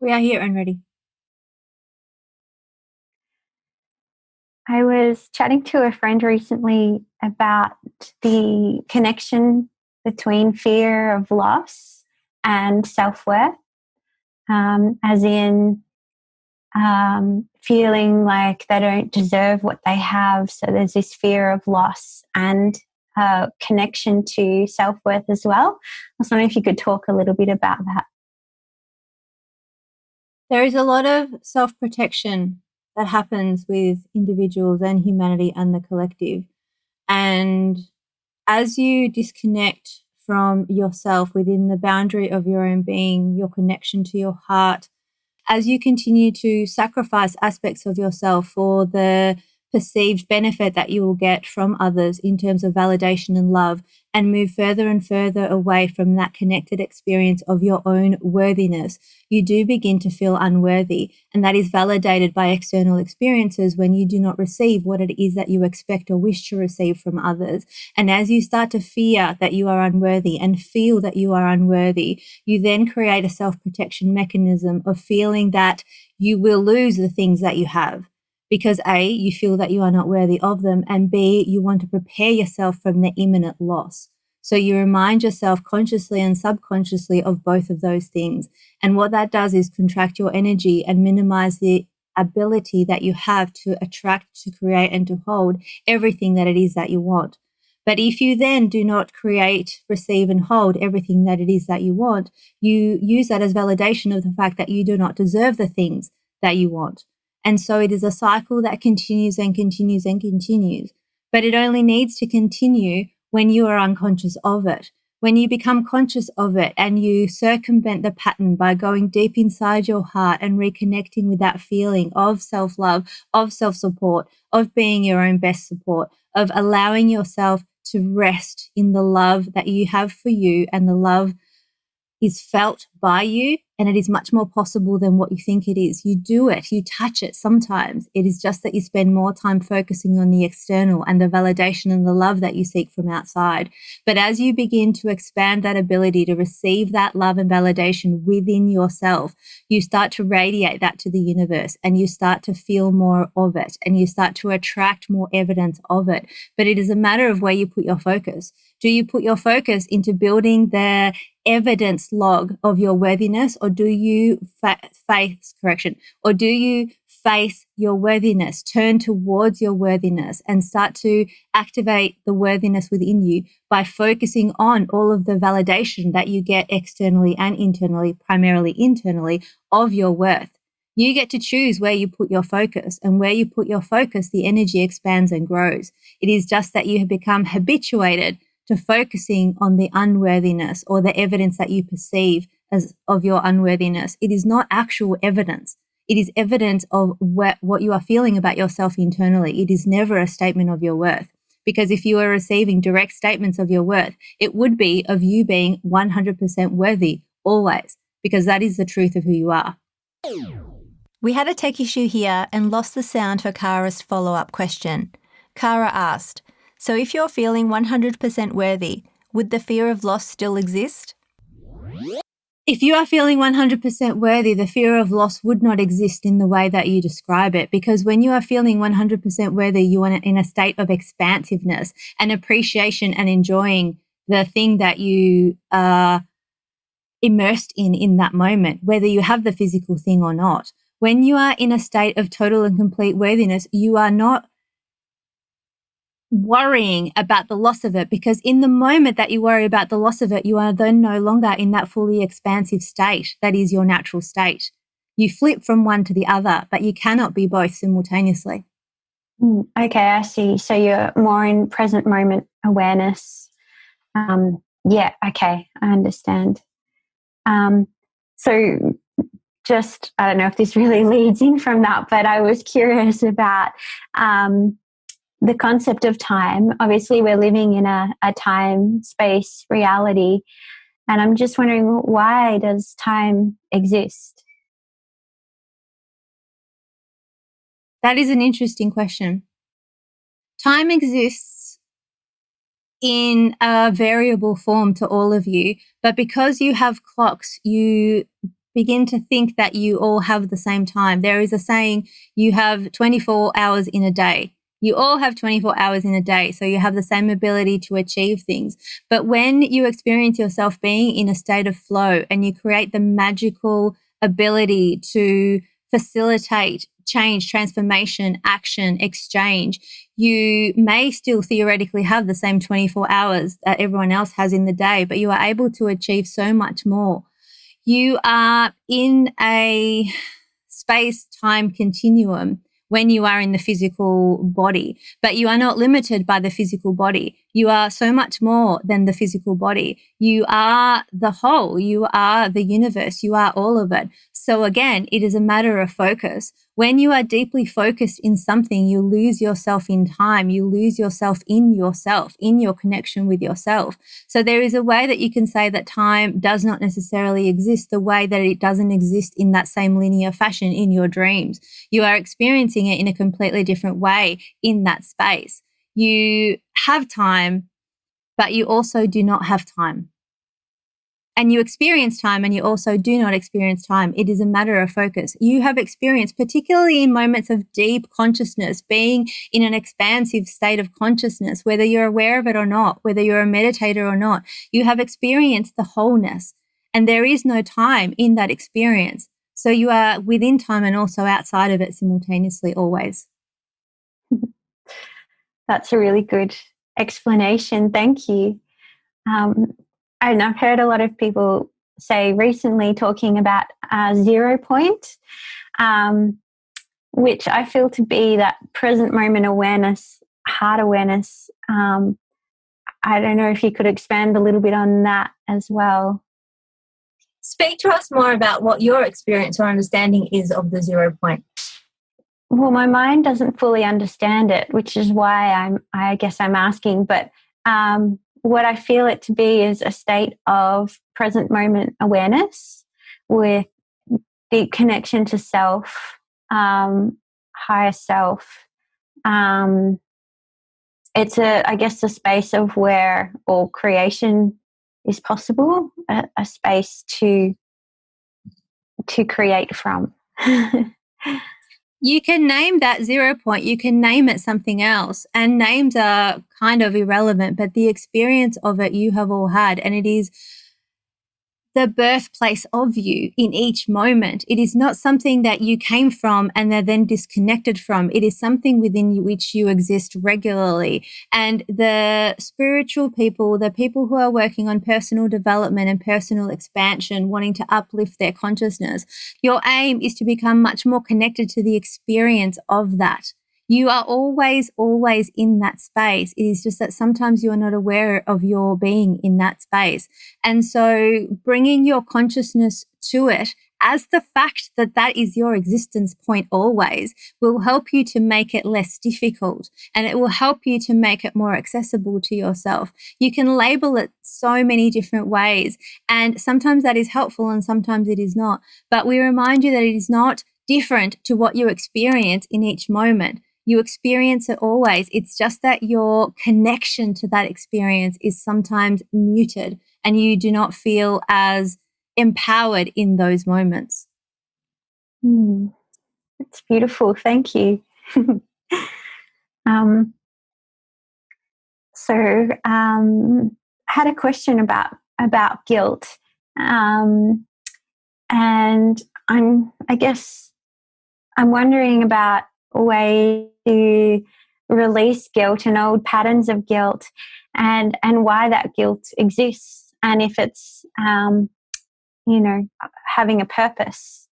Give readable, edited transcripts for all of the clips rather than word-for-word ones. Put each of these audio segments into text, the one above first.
We are here and ready. I was chatting to a friend recently about the connection between fear of loss and self worth, as in feeling like they don't deserve what they have. So there's this fear of loss and connection to self worth as well. I was wondering if you could talk a little bit about that. There is a lot of self-protection that happens with individuals and humanity and the collective. And as you disconnect from yourself within the boundary of your own being, your connection to your heart, as you continue to sacrifice aspects of yourself for the perceived benefit that you will get from others in terms of validation and love, and move further and further away from that connected experience of your own worthiness, you do begin to feel unworthy. And that is validated by external experiences when you do not receive what it is that you expect or wish to receive from others. And as you start to fear that you are unworthy and feel that you are unworthy, you then create a self-protection mechanism of feeling that you will lose the things that you have. Because A, you feel that you are not worthy of them, and B, you want to prepare yourself from the imminent loss. So you remind yourself consciously and subconsciously of both of those things. And what that does is contract your energy and minimize the ability that you have to attract, to create, and to hold everything that it is that you want. But if you then do not create, receive, and hold everything that it is that you want, you use that as validation of the fact that you do not deserve the things that you want. And so it is a cycle that continues and continues and continues. But it only needs to continue when you are unconscious of it. When you become conscious of it and you circumvent the pattern by going deep inside your heart and reconnecting with that feeling of self-love, of self-support, of being your own best support, of allowing yourself to rest in the love that you have for you, and the love is felt by you, and it is much more possible than what you think it is. You do it, you touch it sometimes. It is just that you spend more time focusing on the external and the validation and the love that you seek from outside. But as you begin to expand that ability to receive that love and validation within yourself, you start to radiate that to the universe, and you start to feel more of it, and you start to attract more evidence of it. But it is a matter of where you put your focus. Do you put your focus into building the evidence log of your worthiness, or do you face your worthiness, turn towards your worthiness, and start to activate the worthiness within you by focusing on all of the validation that you get externally and internally, primarily internally, of your worth? You get to choose where you put your focus, and where you put your focus, the energy expands and grows. It is just that you have become habituated to focusing on the unworthiness or the evidence that you perceive as of your unworthiness. It is not actual evidence. It is evidence of what you are feeling about yourself internally. It is never a statement of your worth. Because if you are receiving direct statements of your worth, it would be of you being 100% worthy always, because that is the truth of who you are. We had a tech issue here and lost the sound for Kara's follow-up question. Kara asked, so if you're feeling 100% worthy, would the fear of loss still exist? If you are feeling 100% worthy, the fear of loss would not exist in the way that you describe it, because when you are feeling 100% worthy, you are in a state of expansiveness and appreciation and enjoying the thing that you are immersed in that moment, whether you have the physical thing or not. When you are in a state of total and complete worthiness, you are not worrying about the loss of it, because in the moment that you worry about the loss of it, you are then no longer in that fully expansive state that is your natural state. You flip from one to the other, but you cannot be both simultaneously. Okay, I see. So you're more in present moment awareness. Yeah, okay, I understand. So just, I don't know if this really leads in from that, but I was curious about the concept of time. Obviously, we're living in a time, space, reality. And I'm just wondering, why does time exist? That is an interesting question. Time exists in a variable form to all of you, but because you have clocks, you begin to think that you all have the same time. There is a saying, you have 24 hours in a day. You all have 24 hours in a day, so you have the same ability to achieve things. But when you experience yourself being in a state of flow and you create the magical ability to facilitate change, transformation, action, exchange, you may still theoretically have the same 24 hours that everyone else has in the day, but you are able to achieve so much more. You are in a space-time continuum when you are in the physical body, but you are not limited by the physical body. You are so much more than the physical body. You are the whole. You are the universe. You are all of it. So again, it is a matter of focus. When you are deeply focused in something, you lose yourself in time. You lose yourself, in your connection with yourself. So there is a way that you can say that time does not necessarily exist the way that it doesn't exist in that same linear fashion in your dreams. You are experiencing it in a completely different way in that space. You have time, but you also do not have time. And you experience time and you also do not experience time. It is a matter of focus. You have experienced, particularly in moments of deep consciousness, being in an expansive state of consciousness, whether you're aware of it or not, whether you're a meditator or not, you have experienced the wholeness, and there is no time in that experience. So you are within time and also outside of it simultaneously, always. That's a really good explanation. Thank you. And I've heard a lot of people say recently talking about 0 point, which I feel to be that present moment awareness, heart awareness. I don't know if you could expand a little bit on that as well. Speak to us more about what your experience or understanding is of the 0 point. Well, my mind doesn't fully understand it, which is why I guess I'm asking. But what I feel it to be is a state of present moment awareness with deep connection to self, higher self. It's I guess a space of where all creation is possible, a space to create from. You can name that 0 point, you can name it something else, and names are kind of irrelevant, but the experience of it you have all had, and it is the birthplace of you in each moment. It is not something that you came from and are then disconnected from. It is something within you which you exist regularly. And the spiritual people, the people who are working on personal development and personal expansion, wanting to uplift their consciousness, your aim is to become much more connected to the experience of that. You are always, always in that space. It is just that sometimes you are not aware of your being in that space. And so bringing your consciousness to it as the fact that that is your existence point always will help you to make it less difficult, and it will help you to make it more accessible to yourself. You can label it so many different ways, and sometimes that is helpful and sometimes it is not. But we remind you that it is not different to what you experience in each moment. You experience it always. It's just that your connection to that experience is sometimes muted and you do not feel as empowered in those moments. It's beautiful. Thank you. I had a question about guilt. And I'm wondering about a way to release guilt and old patterns of guilt, and why that guilt exists, and if it's having a purpose.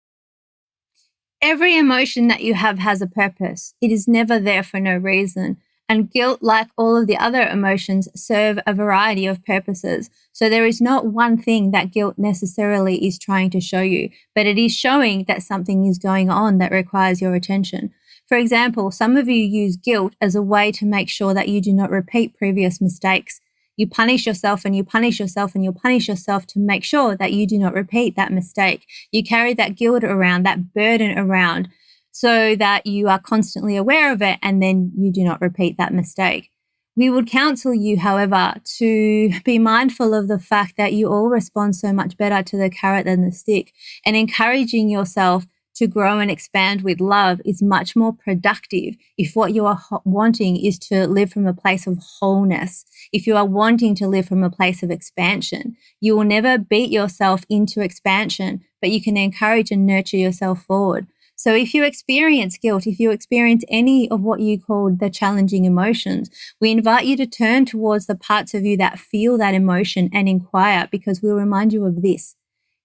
Every emotion that you have has a purpose. It is never there for no reason. And guilt, like all of the other emotions, serve a variety of purposes. So there is not one thing that guilt necessarily is trying to show you, but it is showing that something is going on that requires your attention. For example, some of you use guilt as a way to make sure that you do not repeat previous mistakes. You punish yourself and you punish yourself and you punish yourself to make sure that you do not repeat that mistake. You carry that guilt around, that burden around, so that you are constantly aware of it and then you do not repeat that mistake. We would counsel you, however, to be mindful of the fact that you all respond so much better to the carrot than the stick, and encouraging yourself to grow and expand with love is much more productive if what you are wanting is to live from a place of wholeness. If you are wanting to live from a place of expansion, you will never beat yourself into expansion, but you can encourage and nurture yourself forward. So if you experience guilt, if you experience any of what you call the challenging emotions, we invite you to turn towards the parts of you that feel that emotion and inquire, because we'll remind you of this.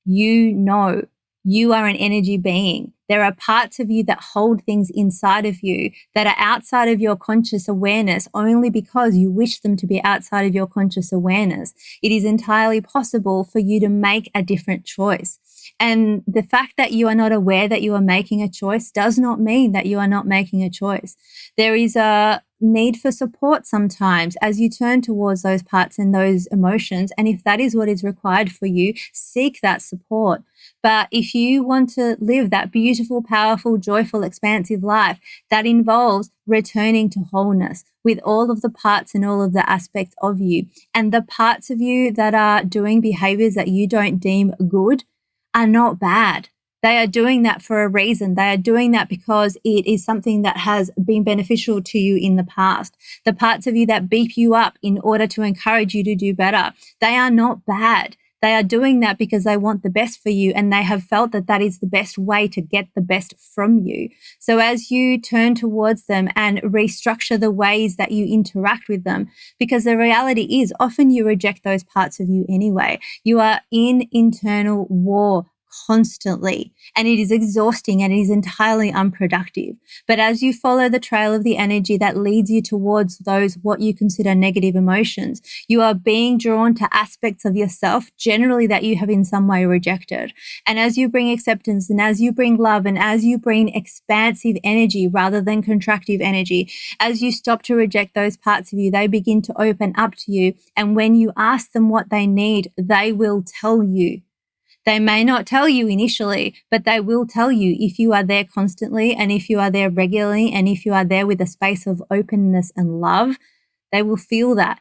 You know, you are an energy being. There are parts of you that hold things inside of you that are outside of your conscious awareness only because you wish them to be outside of your conscious awareness. It is entirely possible for you to make a different choice. And the fact that you are not aware that you are making a choice does not mean that you are not making a choice. There is a need for support sometimes as you turn towards those parts and those emotions. And if that is what is required for you, seek that support. But if you want to live that beautiful, powerful, joyful, expansive life, that involves returning to wholeness with all of the parts and all of the aspects of you. And the parts of you that are doing behaviors that you don't deem good are not bad. They are doing that for a reason. They are doing that because it is something that has been beneficial to you in the past. The parts of you that beep you up in order to encourage you to do better, they are not bad. They are doing that because they want the best for you, and they have felt that that is the best way to get the best from you. So as you turn towards them and restructure the ways that you interact with them, because the reality is often you reject those parts of you anyway. You are in internal war constantly, and it is exhausting and it is entirely unproductive. But as you follow the trail of the energy that leads you towards those what you consider negative emotions, you are being drawn to aspects of yourself generally that you have in some way rejected. And as you bring acceptance, and as you bring love, and as you bring expansive energy rather than contractive energy, as you stop to reject those parts of you, they begin to open up to you. And when you ask them what they need, they will tell you. They may not tell you initially, but they will tell you if you are there constantly, and if you are there regularly, and if you are there with a space of openness and love, they will feel that.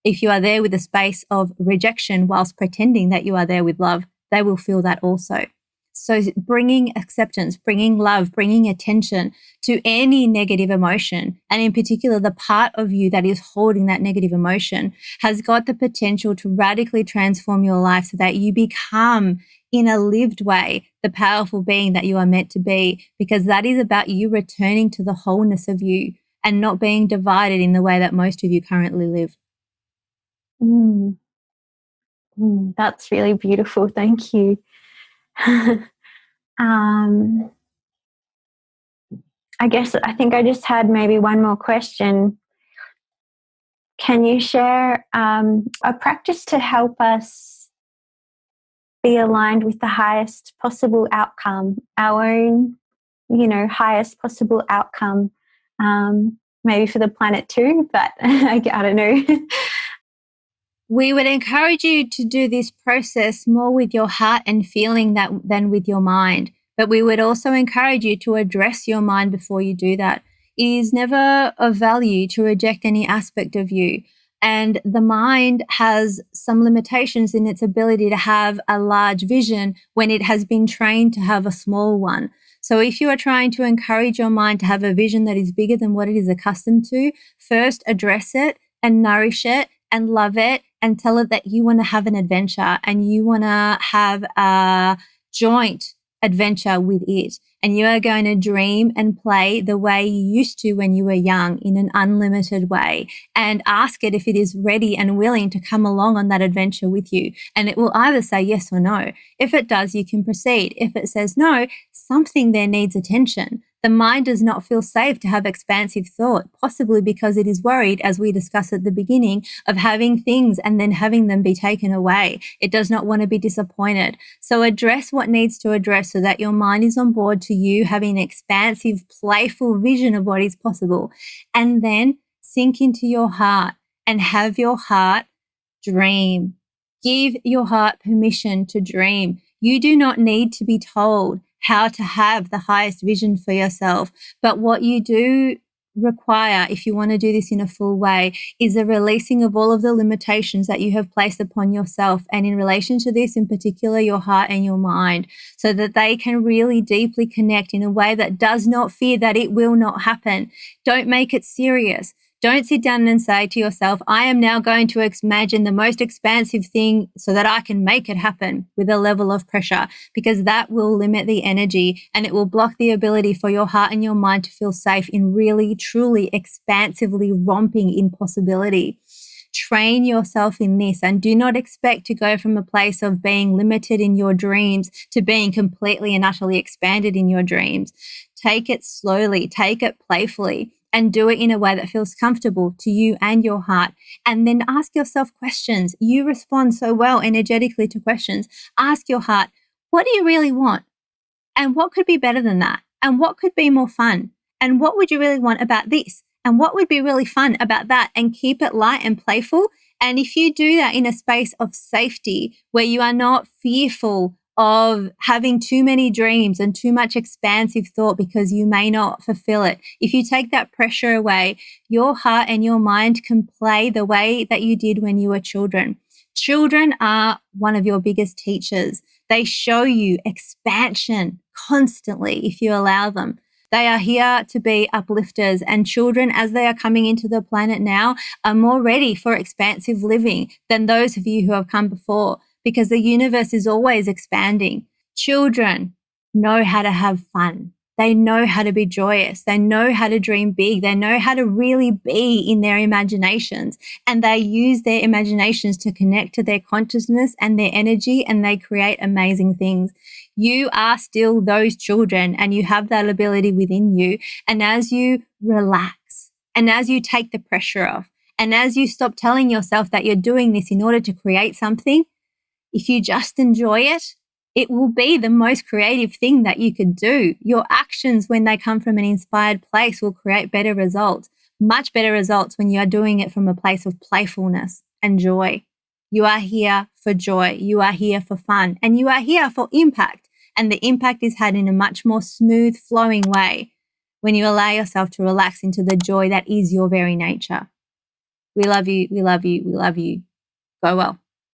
If you are there with a space of rejection whilst pretending that you are there with love, they will feel that also. So bringing acceptance, bringing love, bringing attention to any negative emotion, and in particular the part of you that is holding that negative emotion, has got the potential to radically transform your life so that you become, in a lived way, the powerful being that you are meant to be, because that is about you returning to the wholeness of you and not being divided in the way that most of you currently live. That's really beautiful. Thank you. I think I just had maybe one more question. Can you share a practice to help us be aligned with the highest possible outcome, our own, highest possible outcome, maybe for the planet too, but I don't know. We would encourage you to do this process more with your heart and feeling than with your mind. But we would also encourage you to address your mind before you do that. It is never of value to reject any aspect of you. And the mind has some limitations in its ability to have a large vision when it has been trained to have a small one. So if you are trying to encourage your mind to have a vision that is bigger than what it is accustomed to, first address it and nourish it and love it, and tell it that you want to have an adventure and you want to have a joint adventure with it. And you are going to dream and play the way you used to when you were young, in an unlimited way, and ask it if it is ready and willing to come along on that adventure with you. And it will either say yes or no. If it does, you can proceed. If it says no, something there needs attention. The mind does not feel safe to have expansive thought, possibly because it is worried, as we discussed at the beginning, of having things and then having them be taken away. It does not want to be disappointed. So address what needs to address so that your mind is on board to you having an expansive, playful vision of what is possible. And then sink into your heart and have your heart dream. Give your heart permission to dream. You do not need to be told how to have the highest vision for yourself. But what you do require, if you want to do this in a full way, is a releasing of all of the limitations that you have placed upon yourself, and in relation to this in particular, your heart and your mind, so that they can really deeply connect in a way that does not fear that it will not happen. Don't make it serious. Don't sit down and say to yourself, I am now going to imagine the most expansive thing so that I can make it happen with a level of pressure, because that will limit the energy and it will block the ability for your heart and your mind to feel safe in really, truly, expansively romping in possibility. Train yourself in this, and do not expect to go from a place of being limited in your dreams to being completely and utterly expanded in your dreams. Take it slowly, take it playfully, and do it in a way that feels comfortable to you and your heart. And then ask yourself questions. You respond so well energetically to questions. Ask your heart, what do you really want? And what could be better than that? And what could be more fun? And what would you really want about this? And what would be really fun about that? And keep it light and playful. And if you do that in a space of safety, where you are not fearful of having too many dreams and too much expansive thought because you may not fulfill it, if you take that pressure away, your heart and your mind can play the way that you did when you were children. Children are one of your biggest teachers. They show you expansion constantly if you allow them. They are here to be uplifters, and children, as they are coming into the planet now, are more ready for expansive living than those of you who have come before, because the universe is always expanding. Children know how to have fun. They know how to be joyous. They know how to dream big. They know how to really be in their imaginations, and they use their imaginations to connect to their consciousness and their energy, and they create amazing things. You are still those children, and you have that ability within you. And as you relax, and as you take the pressure off, and as you stop telling yourself that you're doing this in order to create something, if you just enjoy it, it will be the most creative thing that you could do. Your actions, when they come from an inspired place, will create better results, much better results when you are doing it from a place of playfulness and joy. You are here for joy. You are here for fun, and you are here for impact. And the impact is had in a much more smooth flowing way when you allow yourself to relax into the joy that is your very nature. We love you. We love you. We love you. Go well.